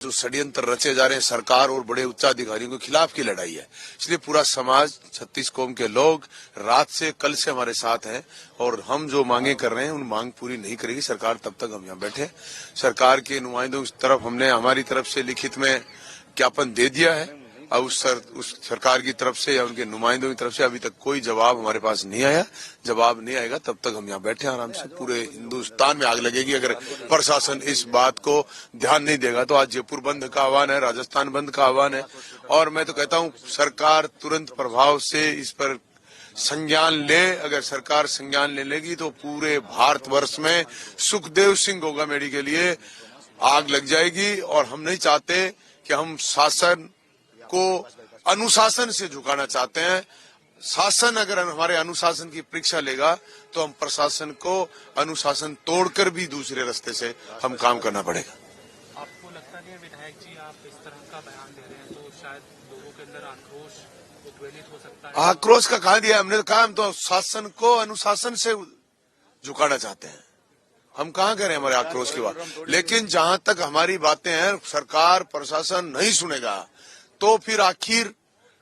जो षड्यंत्र रचे जा रहे हैं सरकार और बड़े उच्चाधिकारियों के खिलाफ की लड़ाई है। इसलिए पूरा समाज 36 कौम के लोग रात से कल से हमारे साथ हैं और हम जो मांगे कर रहे हैं उन मांग पूरी नहीं करेगी सरकार तब तक हम यहाँ बैठे। सरकार के नुमाइंदों की तरफ हमने हमारी तरफ से लिखित में ज्ञापन दे दिया है और उस सरकार की तरफ से या उनके नुमाइंदों की तरफ से अभी तक कोई जवाब हमारे पास नहीं आया। जवाब नहीं आएगा तब तक हम यहाँ बैठे आराम से। पूरे हिंदुस्तान में आग लगेगी अगर प्रशासन इस बात को ध्यान नहीं देगा। तो आज जयपुर बंद का आह्वान है, राजस्थान बंद का आह्वान है और मैं तो कहता हूँ सरकार तुरंत प्रभाव से इस पर संज्ञान ले। अगर सरकार संज्ञान ले लेगी तो पूरे भारतवर्ष में सुखदेव सिंह गोगामेडी के लिए आग लग जाएगी। और हम नहीं चाहते कि हम शासन को अनुशासन से झुकाना चाहते हैं। शासन अगर हमारे अनुशासन की परीक्षा लेगा तो हम प्रशासन को अनुशासन तोड़कर भी दूसरे रास्ते से हम काम करना पड़ेगा। आपको लगता है विधायक जी आप इस तरह का बयान दे रहे हैं तो शायद लोगों के अंदर आक्रोश उद्वेलित हो सकता है? आक्रोश का कहा दिया हमने, तो कहा हम तो शासन को अनुशासन से झुकाना चाहते हैं। हम कहाँ करें हमारे आक्रोश की बात। लेकिन जहां तक हमारी बातें हैं सरकार प्रशासन नहीं सुनेगा तो फिर आखिर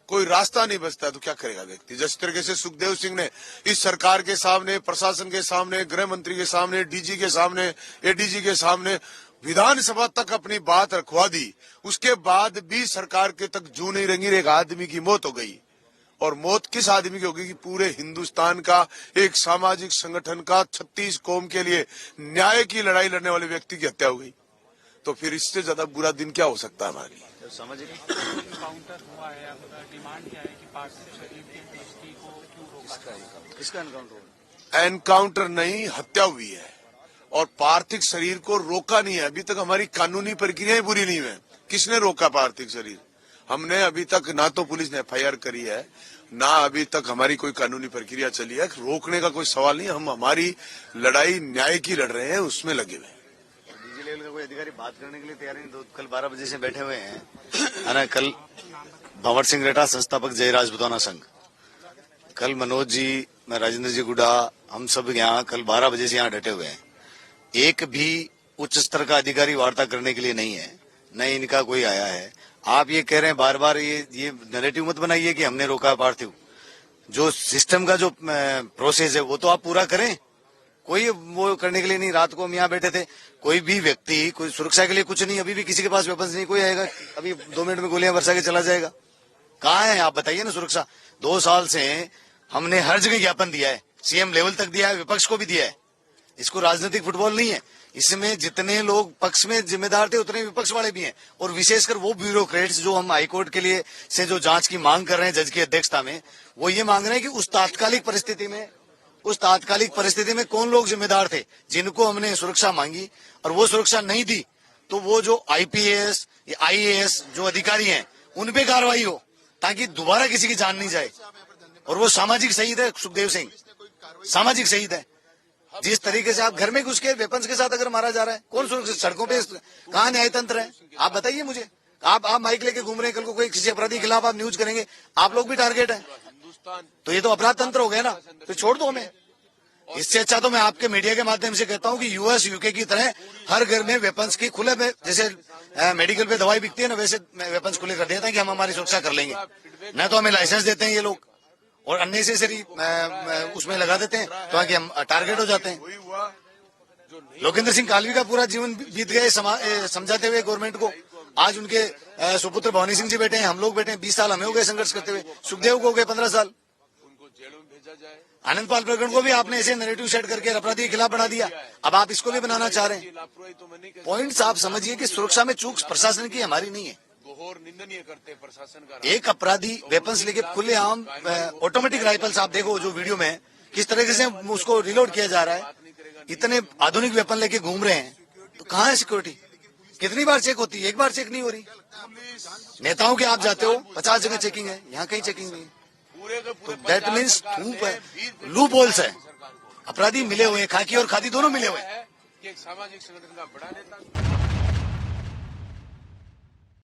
कोई रास्ता नहीं बचता तो क्या करेगा व्यक्ति। जिस तरीके से सुखदेव सिंह ने इस सरकार के सामने, प्रशासन के सामने, गृह मंत्री के सामने, डीजी के सामने, एडीजी के सामने विधानसभा तक अपनी बात रखवा दी, उसके बाद भी सरकार के तक जू नहीं रंगी। एक आदमी की मौत हो गई और मौत किस आदमी की होगी कि पूरे हिंदुस्तान का एक सामाजिक संगठन का 36 कौम के लिए न्याय की लड़ाई लड़ने वाले व्यक्ति की हत्या हो गई। तो फिर इससे ज्यादा बुरा दिन क्या हो सकता है हमारे लिए। एनकाउंटर हुआ है, डिमांड क्या है कि पार्थिव शरीर की पेशी को क्यों रोका? किसका एनकाउंटर? एनकाउंटर नहीं, हत्या हुई है और पार्थिव शरीर को रोका नहीं है। अभी तक हमारी कानूनी प्रक्रियाएं पूरी नहीं है। किसने रोका पार्थिव शरीर? हमने अभी तक ना तो पुलिस ने एफआईआर करी है ना अभी तक हमारी कोई कानूनी प्रक्रिया चली है। रोकने का कोई सवाल नहीं। हम हमारी लड़ाई न्याय की लड़ रहे हैं, उसमें लगे हुए हैं। डीजी लेवल का कोई अधिकारी बात करने के लिए तैयार नहीं। कल 12 बजे से बैठे हुए हैं है ना। कल भंवर सिंह रेटा संस्थापक जय राजपूताना संघ, कल मनोज जी, मैं राजेंद्र जी गुडा, हम सब यहाँ कल 12 बजे से यहाँ डटे हुए हैं। एक भी उच्च स्तर का अधिकारी वार्ता करने के लिए नहीं है, न इनका कोई आया है। आप ये कह रहे हैं बार बार, ये नैरेटिव मत बनाइए कि हमने रोका पार्थिव। जो सिस्टम का जो प्रोसेस है वो तो आप पूरा करें। कोई वो करने के लिए नहीं। रात को हम यहाँ बैठे थे, कोई भी व्यक्ति कोई सुरक्षा के लिए कुछ नहीं, अभी भी किसी के पास वेपन्स नहीं। कोई आएगा अभी 2 मिनट में गोलियां बरसा के चला जाएगा। कहाँ है आप बताइए ना सुरक्षा। 2 साल से हमने हर जगह ज्ञापन दिया है, सीएम लेवल तक दिया है, विपक्ष को भी दिया है। इसको राजनीतिक फुटबॉल नहीं है। इसमें जितने लोग पक्ष में जिम्मेदार थे उतने विपक्ष वाले भी हैं और विशेषकर वो ब्यूरोक्रेट्स जो हम हाईकोर्ट के लिए से जो जांच की मांग कर रहे हैं जज की अध्यक्षता में, वो ये मांग रहे हैं कि उस तात्कालिक परिस्थिति में कौन लोग जिम्मेदार थे जिनको हमने सुरक्षा मांगी और वो सुरक्षा नहीं दी। तो वो जो आईपीएस या आईएएस जो अधिकारी हैं उन पे कार्रवाई हो ताकि दोबारा किसी की जान नहीं जाए। और वो सामाजिक शहीद है सुखदेव सिंह, सामाजिक शहीद है। जिस तरीके से आप घर में घुस के वेपन्स के साथ अगर मारा जा रहा है, कौन सुरक्षित? सड़कों पे कहाँ न्याय तंत्र है? आप बताइए मुझे। आप माइक लेके घूम रहे हैं, कल को कोई किसी अपराधी के खिलाफ आप न्यूज करेंगे, आप लोग भी टारगेट है। तो ये तो अपराध तंत्र हो गया ना। तो छोड़ दो हमें। इससे अच्छा तो मैं आपके मीडिया के माध्यम से कहता हूँ कि यूएस यूके की तरह हर घर में वेपन्स की खुले में, जैसे मेडिकल पे दवाई बिकती है ना, वैसे वेपन्स खुले कर देते हैं कि हम हमारी सुरक्षा कर लेंगे। न तो हमें लाइसेंस देते हैं ये लोग और अननेसेसरी उसमें लगा देते हैं ताकि हम टारगेट हो जाते हैं। लोकेंद्र सिंह कालवी का पूरा जीवन बीत गया समझाते हुए गवर्नमेंट को। आज उनके सुपुत्र भवानी सिंह जी बैठे हैं, हम लोग बैठे हैं। 20 साल हमें हो गए संघर्ष करते हुए। सुखदेव को हो गए 15 साल। उनको जेलों में भेजा जाए। आनंद पाल प्रकरण को भी आपने ऐसे नैरेटिव सेट करके अपराधी के खिलाफ बना दिया। अब आप इसको भी बनाना चाह रहे हैं। पॉइंट्स आप समझिए कि सुरक्षा में चूक प्रशासन की, हमारी नहीं है। निंदनीय करते प्रशासन का। एक अपराधी वेपन्स लेके खुलेआम ऑटोमेटिक राइफल्स, आप देखो जो वीडियो में किस तरीके से उसको रिलोड किया जा रहा है, इतने आधुनिक वेपन लेके घूम रहे हैं। तो कहाँ है सिक्योरिटी? कितनी बार चेक होती है? एक बार चेक नहीं हो रही। नेताओं के आप जाते हो 50 जगह चेकिंग है, यहाँ कहीं चेकिंग नहीं। तो दैट मीन्स लूप होल्स है। अपराधी मिले हुए, खाकी और खादी दोनों मिले हुए। एक सामाजिक संगठन का बड़ा नेता